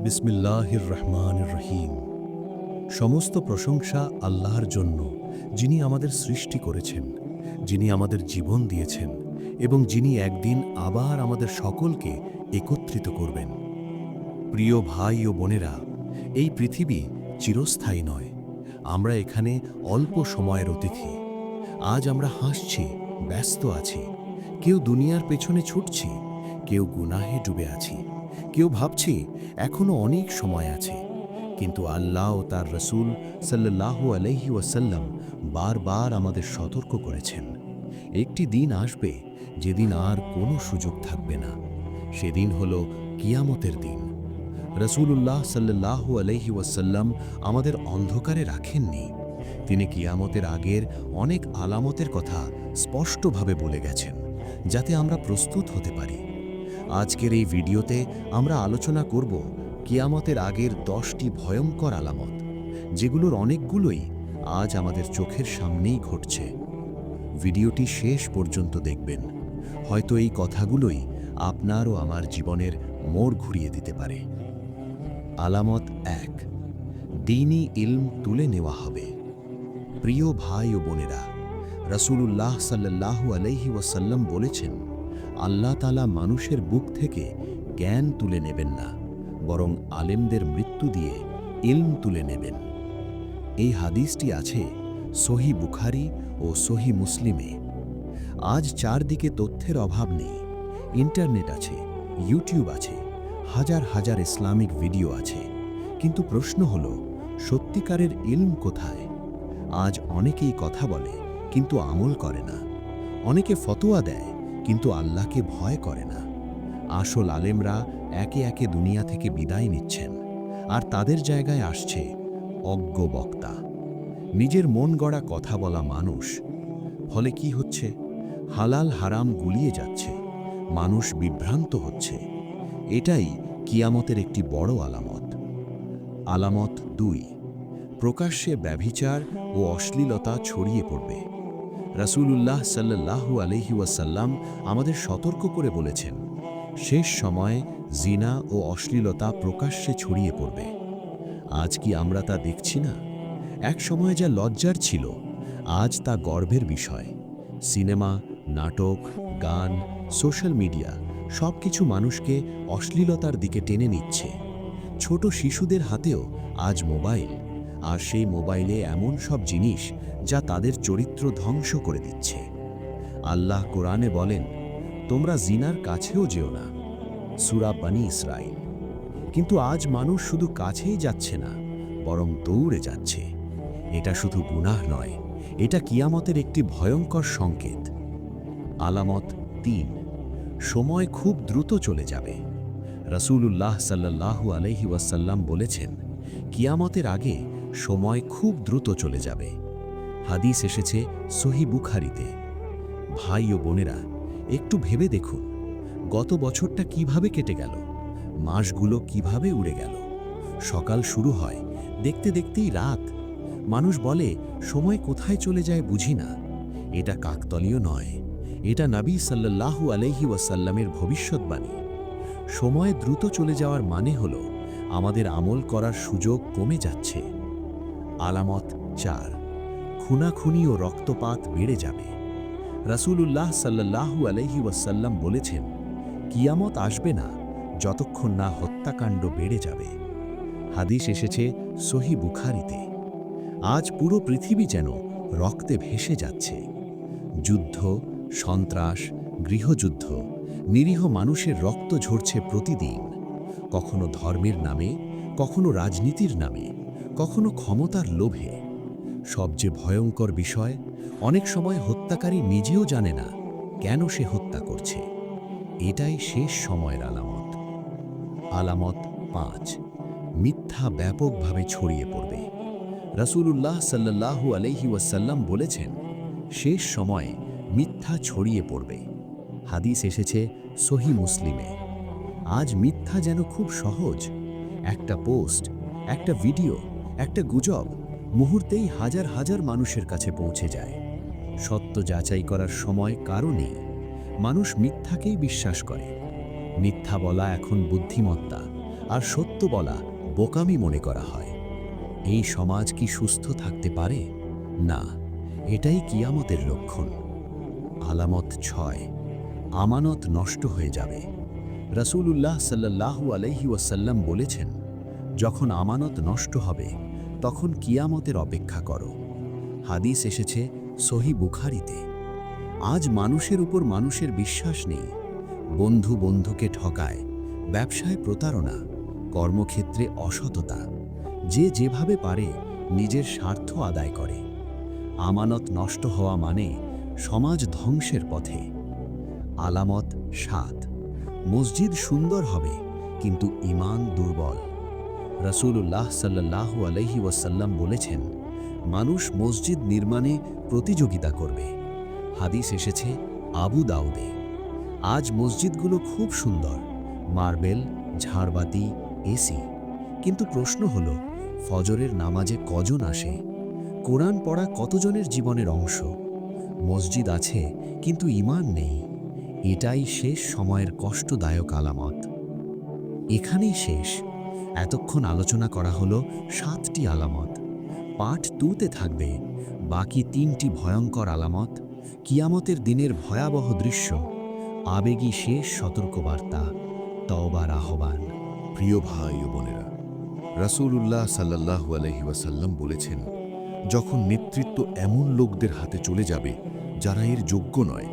বিসমিল্লাহির রহমানির রহিম। সমস্ত প্রশংসা আল্লাহর জন্য, যিনি আমাদের সৃষ্টি করেছেন, যিনি আমাদের জীবন দিয়েছেন এবং যিনি একদিন আবার আমাদের সকলকে একত্রিত করবেন। প্রিয় ভাই ও বোনেরা, এই পৃথিবী চিরস্থায়ী নয়। আমরা এখানে অল্প সময়ের অতিথি। আজ আমরা হাসছি, ব্যস্ত আছি, কেউ দুনিয়ার পেছনে ছুটছি, কেউ গুনাহে ডুবে আছি, কেউ ভাবছি এখনো অনেক সময় আছে। কিন্তু আল্লাহ ও তার রসূল সাল্লাল্লাহু আলাইহি ওয়াসাল্লাম বারবার আমাদের সতর্ক করেছেন, একটি দিন আসবে যেদিন আর কোনো সুযোগ থাকবে না। সেদিন হলো কিয়ামতের দিন। রসূলুল্লাহ সাল্লাল্লাহু আলাইহি ওয়াসাল্লাম আমাদের অন্ধকারে রাখেননি। তিনি কিয়ামতের আগের অনেক আলামতের কথা স্পষ্টভাবে বলে গেছেন, যাতে আমরা প্রস্তুত হতে পারি। আজকের এই ভিডিওতে আমরা আলোচনা করব কিয়ামতের আগের 10টি ভয়ঙ্কর আলামত, যেগুলোর অনেকগুলোই আজ আমাদের চোখের সামনেই ঘটছে। ভিডিওটি শেষ পর্যন্ত দেখবেন, হয়তো এই কথাগুলোই আপনার ও আমার জীবনের মোড় ঘুরিয়ে দিতে পারে। আলামত 1, দ্বীনি ইলম তুলে নেওয়া হবে। প্রিয় ভাই ও বোনেরা, রাসূলুল্লাহ সাল্লাল্লাহু আলাইহি ওয়াসাল্লাম বলেছেন, আল্লাহ তাআলা মানুষের বুক থেকে জ্ঞান তুলে নেবেন না, বরং আলেমদের মৃত্যু দিয়ে ইলম তুলে নেবেন। এই হাদিসটি আছে সহিহ বুখারী ও সহিহ মুসলিমে। আজ চারদিকে তথ্যের অভাব নেই। ইন্টারনেট আছে, ইউটিউব আছে, হাজার হাজার ইসলামিক ভিডিও আছে, কিন্তু প্রশ্ন হলো, সত্যিকারের ইলম কোথায়? আজ অনেকেই কথা বলে কিন্তু আমল করে না। অনেকে ফতোয়া দেয় কিন্তু আল্লাহকে ভয় করে না। আসল আলেমরা একে একে দুনিয়া থেকে বিদায় নিচ্ছেন, আর তাদের জায়গায় আসছে অজ্ঞ বক্তা, নিজের মন গড়া কথা বলা মানুষ। ফলে কি হচ্ছে? হালাল হারাম গুলিয়ে যাচ্ছে, মানুষ বিভ্রান্ত হচ্ছে। এটাই কিয়ামতের একটি বড় আলামত। আলামত 2, প্রকাশ্যে ব্যভিচার ও অশ্লীলতা ছড়িয়ে পড়বে। রাসূলুল্লাহ সাল্লাল্লাহু আলাইহি ওয়াসাল্লাম আমাদের সতর্ক করে বলেছেন, শেষ সময়ে জিনা ও অশ্লীলতা প্রকাশ্যে ছড়িয়ে পড়বে। আজ কি আমরা তা দেখছি না? এক সময়ে যা লজ্জার ছিল, আজ তা গর্বের বিষয়। সিনেমা, নাটক, গান, সোশ্যাল মিডিয়া সবকিছু মানুষকে অশ্লীলতার দিকে টেনে নিচ্ছে। ছোট শিশুদের হাতেও আজ মোবাইল, আর সেই মোবাইলে এমন সব জিনিস যা তাদের চরিত্র ধ্বংস করে দিচ্ছে। আল্লাহ কোরআনে বলেন, তোমরা জিনার কাছেও যেও না, সূরা বনী ইসরাঈল। কিন্তু আজ মানুষ শুধু কাছেই যাচ্ছে না, বরং দৌড়ে যাচ্ছে। এটা শুধু গুনাহ নয়, এটা কিয়ামতের একটি ভয়ঙ্কর সংকেত। আলামত 3, সময় খুব দ্রুত চলে যাবে। রাসূলুল্লাহ সাল্লাল্লাহু আলাইহি ওয়াসাল্লাম বলেছেন, কিয়ামতের আগে সময় খুব দ্রুত চলে যাবে। হাদিস এসেছে সহিহ বুখারীতে। ভাই ও বোনেরা, একটু ভেবে দেখুন, গত বছরটা কিভাবে কেটে গেল, মাসগুলো কিভাবে উড়ে গেল। সকাল শুরু হয়, দেখতে দেখতেই রাত। মানুষ বলে, সময় কোথায় চলে যায় বুঝি না। এটা কাকতালীয় নয়, এটা নবী সাল্লাল্লাহু আলাইহি ওয়াসাল্লামের ভবিষ্যৎবাণী। সময় দ্রুত চলে যাওয়ার মানে হলো আমাদের আমল করার সুযোগ কমে যাচ্ছে। আলামত 4, খুনাখুনি ও রক্তপাত বেড়ে যাবে। রাসূলুল্লাহ সাল্লাল্লাহু আলাইহি ওয়াসাল্লাম বলেছেন, কিয়ামত আসবে না যতক্ষণ না হত্যাকাণ্ড বেড়ে যাবে। হাদিস এসেছে সহিহ বুখারীতে। আজ পুরো পৃথিবী যেন রক্তে ভেসে যাচ্ছে। যুদ্ধ, সন্ত্রাস, গৃহযুদ্ধ, নিরীহ মানুষের রক্ত ঝরছে প্রতিদিন। কখনো ধর্মের নামে, কখনো রাজনীতির নামে, কখনো ক্ষমতার লোভে। সবচেয়ে ভয়ঙ্কর বিষয়, অনেক সময় হত্যাকারী নিজেও জানে না কেন সে হত্যা করছে। এটাই শেষ সময়ের আলামত। আলামত 5, মিথ্যা ব্যাপকভাবে ছড়িয়ে পড়বে। রাসূলুল্লাহ সাল্লাল্লাহু আলাইহি ওয়াসাল্লাম বলেছেন, শেষ সময়ে মিথ্যা ছড়িয়ে পড়বে। হাদিস এসেছে সহিহ মুসলিমে। আজ মিথ্যা যেন খুব সহজ। একটা পোস্ট, একটা ভিডিও, একটা গুজব মুহূর্তেই হাজার হাজার মানুষের কাছে পৌঁছে যায়। সত্য যাচাই করার সময় কারও নেই। মানুষ মিথ্যাকেই বিশ্বাস করে। মিথ্যা বলা এখন বুদ্ধিমত্তা, আর সত্য বলা বোকামি মনে করা হয়। এই সমাজ কি সুস্থ থাকতে পারে? না, এটাই কিয়ামতের লক্ষণ। আলামত 6, আমানত নষ্ট হয়ে যাবে। রাসূলুল্লাহ সাল্লাল্লাহু আলাইহি ওয়াসাল্লাম বলেছেন, যখন আমানত নষ্ট হবে তখন কিয়ামতের অপেক্ষা করো। হাদিস এসেছে সহিহ বুখারীতে। আজ মানুষের উপর মানুষের বিশ্বাস নেই। বন্ধু বন্ধুকে ঠকায়, ব্যবসায় প্রতারণা, কর্মক্ষেত্রে অসততা। যে যেভাবে পারে নিজের স্বার্থ আদায় করে। আমানত নষ্ট হওয়া মানে সমাজ ধ্বংসের পথে। আলামত 7, মসজিদ সুন্দর হবে কিন্তু ঈমান দুর্বল। রাসূলুল্লাহ সাল্লাল্লাহু আলাইহি ওয়াসাল্লাম বলেছেন, মানুষ মসজিদ নির্মাণে প্রতিযোগিতা করবে। হাদিস এসেছে আবু দাউদে। আজ মসজিদগুলো খুব সুন্দর, মার্বেল, ঝাড়বাতি, এসি। কিন্তু প্রশ্ন হলো, ফজরের নামাজে কজন আসে? কোরআন পড়া কতজনের জীবনের অংশ? মসজিদ আছে কিন্তু ঈমান নেই। এটাই শেষ সময়ের কষ্টদায়ক আলামত। এখানেই শেষ। এতক্ষণ আলোচনা করা হলো 7টি আলামত। পার্ট 2তে থাকবে বাকি 3টি ভয়ঙ্কর আলামত, কিয়ামতের দিনের ভয়াবহ দৃশ্য, আবেগী শেষ সতর্কবার্তা, তওবার আহ্বান। প্রিয় ভাই ও বোনেরা, রাসূলুল্লাহ সাল্লাল্লাহু আলাইহি ওয়াসাল্লাম বলেছেন, যখন নেতৃত্ব এমন লোকদের হাতে চলে যাবে যারা এর যোগ্য নয়,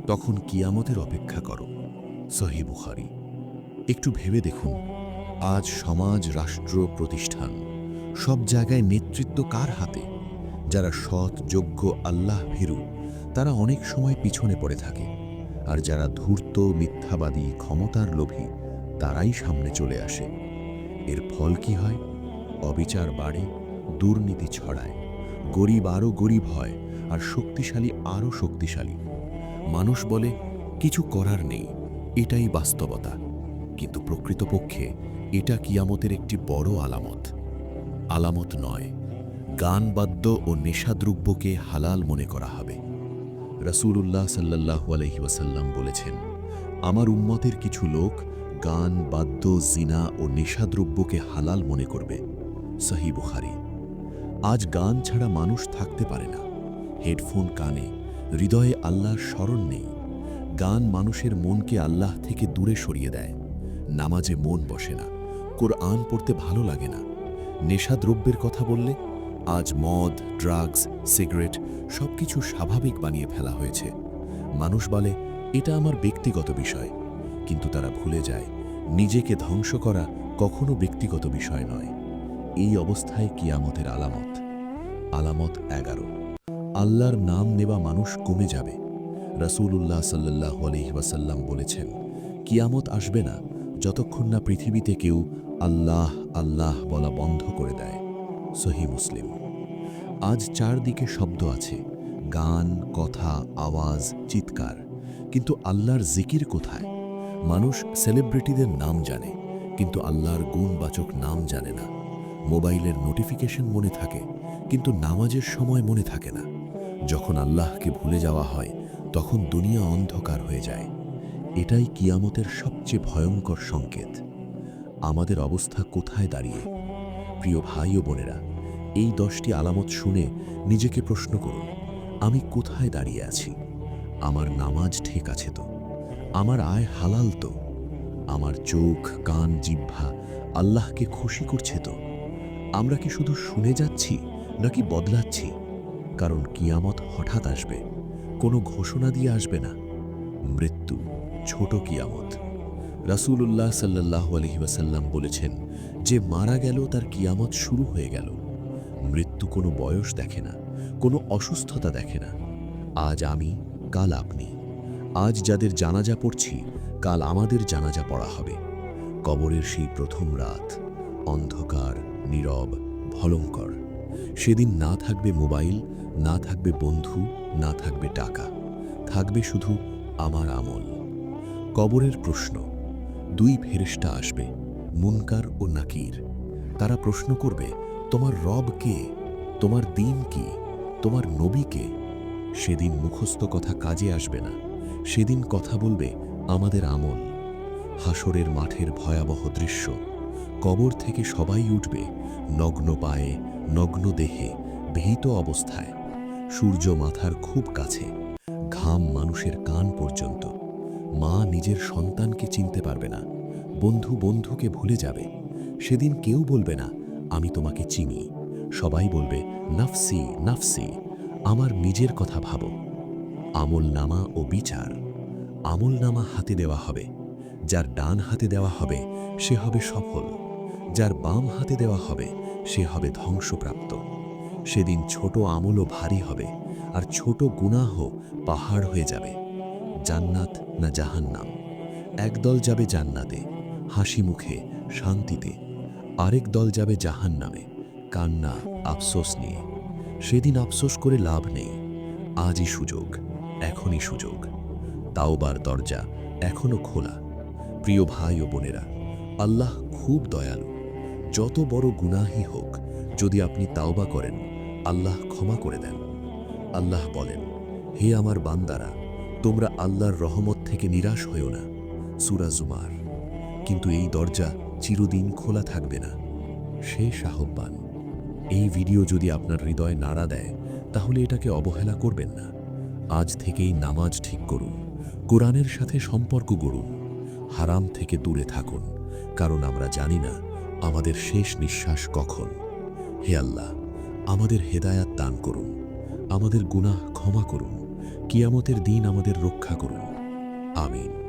তখন কিয়ামতের অপেক্ষা করো। সহিহ বুখারী। একটু ভেবে দেখুন, আজ সমাজ, রাষ্ট্র, প্রতিষ্ঠান সব জায়গায় নেতৃত্ব কার হাতে? যারা সৎ, যোগ্য, আল্লাহ ভীরু, তারা অনেক সময় পিছনে পড়ে থাকে। আর যারা ধূর্ত, মিথ্যাবাদী, ক্ষমতার লোভী, তারাই সামনে চলে আসে। এর ফল কি হয়? অবিচার বাড়ে, দুর্নীতি ছড়ায়, গরিব আরও গরিব হয়, আর শক্তিশালী আরও শক্তিশালী। মানুষ বলে কিছু করার নেই, এটাই বাস্তবতা। কিন্তু প্রকৃতপক্ষে এটা কিয়ামতের একটি বড় আলামত। আলামত 9, গান, বাদ্য ও নেশাদ্রব্যকে হালাল মনে করা হবে। রাসূলুল্লাহ সাল্লাল্লাহু আলাইহি ওয়াসাল্লাম বলেছেন, আমার উম্মতের কিছু লোক গান, বাদ্য, জিনা ও নেশাদ্রব্যকে হালাল মনে করবে। সহিহ বুখারী। আজ গান ছাড়া মানুষ থাকতে পারে না। হেডফোন কানে, হৃদয়ে আল্লাহর স্মরণ নেই। গান মানুষের মনকে আল্লাহ থেকে দূরে সরিয়ে দেয়। নামাজে মন বসে না, কোরআন পড়তে ভালো লাগে না। নেশাদ্রব্যের কথা বললে আজ মদ, ড্রাগস, সিগারেট সবকিছু স্বাভাবিক বানিয়ে ফেলা হয়েছে। মানুষ বলে এটা আমার ব্যক্তিগত বিষয়, কিন্তু তারা ভুলে যায় নিজেকে ধ্বংস করা কখনো ব্যক্তিগত বিষয় নয়। এই অবস্থায় কিয়ামতের আলামত। আলামত 11, আল্লাহর নাম নেওয়া মানুষ কমে যাবে। রাসূলুল্লাহ সাল্লাল্লাহু আলাইহি ওয়াসাল্লাম বলেছেন, কিয়ামত আসবে না যতক্ষণ না পৃথিবীতে কেউ আল্লাহ আল্লাহ বলা বন্ধ করে দেয়। সহিহ মুসলিম। আজ চারদিকে শব্দ আছে, গান, কথা, আওয়াজ, চিৎকার, কিন্তু আল্লাহর জিকির কোথায়? মানুষ সেলিব্রিটিদের নাম জানে, কিন্তু আল্লাহর গুণবাচক নাম জানে না। মোবাইলের নোটিফিকেশন মনে থাকে, কিন্তু নামাজের সময় মনে থাকে না। যখন আল্লাহকে ভুলে যাওয়া হয়, তখন দুনিয়া অন্ধকার হয়ে যায়। এটাই কিয়ামতের সবচেয়ে ভয়ঙ্কর সংকেত। আমাদের অবস্থা কোথায় দাঁড়িয়ে? প্রিয় ভাই ও বোনেরা, এই 10টি আলামত শুনে নিজেকে প্রশ্ন করুন, আমি কোথায় দাঁড়িয়ে আছি? আমার নামাজ ঠিক আছে তো? আমার আয় হালাল তো? আমার চোখ, কান, জিহ্বা আল্লাহকে খুশি করছে তো? আমরা কি শুধু শুনে যাচ্ছি নাকি বদলাচ্ছি? কারণ কিয়ামত হঠাৎ আসবে, কোনো ঘোষণা দিয়ে আসবে না। মৃত্যু ছোট কিয়ামত। রাসূলুল্লাহ সাল্লাল্লাহু আলাইহি ওয়াসাল্লাম বলেছেন, যে মারা গেল তার কিয়ামত শুরু হয়ে গেল। মৃত্যু কোনো বয়স দেখে না, কোনো অসুস্থতা দেখে না। আজ আমি, কাল আপনি। আজ যাদের জানাজা পড়ছি, কাল আমাদের জানাজা পড়া হবে। কবরের সেই প্রথম রাত, অন্ধকার, নীরব, ভয়ঙ্কর। সেদিন না থাকবে মোবাইল, না থাকবে বন্ধু, না থাকবে টাকা, থাকবে শুধু আমার আমল। কবরের প্রশ্ন, 2 ফেরেশতা আসবে, মুনকার ও নাকির। তারা প্রশ্ন করবে, তোমার রব কে? তোমার দ্বীন কি? তোমার নবী কে? সেদিন মুখস্থ কথা কাজে আসবে না। সেদিন কথা বলবে আমাদের আমল। হাসরের মাঠের ভয়াবহ দৃশ্য। কবর থেকে সবাই উঠবে নগ্ন পায়ে, নগ্ন দেহে, ভীত অবস্থায়। সূর্য মাথার খুব কাছে, ঘাম মানুষের কান পর্যন্ত। মা নিজের সন্তানকে চিনতে পারবে না, বন্ধু বন্ধুকে ভুলে যাবে। সেদিন কেউ বলবে না আমি তোমাকে চিনি, সবাই বলবে নাফসি নাফসি, আমার নিজের কথা ভাবো। আমলনামা ও বিচার। আমলনামা হাতে দেওয়া হবে, যার ডান হাতে দেওয়া হবে সে হবে সফল, যার বাম হাতে দেওয়া হবে সে হবে ধ্বংসপ্রাপ্ত। সেদিন ছোট আমলও ভারী হবে, আর ছোট গুনাহ পাহাড় হয়ে যাবে। জান্নাত না জাহান্নাম? একদল যাবে জান্নাতে, হাসি মুখে, শান্তিতে। আরেক দল যাবে জাহান্নামে, কান্না, আফসোস নিয়ে। সেদিন আফসোস করে লাভ নেই। আজই সুযোগ, এখনই সুযোগ। তাওবার দরজা এখনো খোলা। প্রিয় ভাই ও বোনেরা, আল্লাহ খুব দয়ালু। যত বড় গুনাহই হোক, যদি আপনি তাওবা করেন, আল্লাহ ক্ষমা করে দেন। আল্লাহ বলেন, হে আমার বান্দারা, তোমরা আল্লাহর রহমত থেকে নিরাশ হইও না। সূরা জুমার। কিন্তু এই দরজা চিরদিন খোলা থাকবে না। শেষ আহ্বান, এই ভিডিও যদি আপনার হৃদয় নাড়া দেয়, তাহলে এটাকে অবহেলা করবেন না। আজ থেকেই নামাজ ঠিক করুন, কোরআনের সাথে সম্পর্ক গড়ুন, হারাম থেকে দূরে থাকুন, কারণ আমরা জানি না আমাদের শেষ নিঃশ্বাস কখন। হে আল্লাহ, আমাদের হেদায়াত দান করুন, আমাদের গুনাহ ক্ষমা করুন, কিয়ামতের দিন আমাদের রক্ষা করুন। আমিন।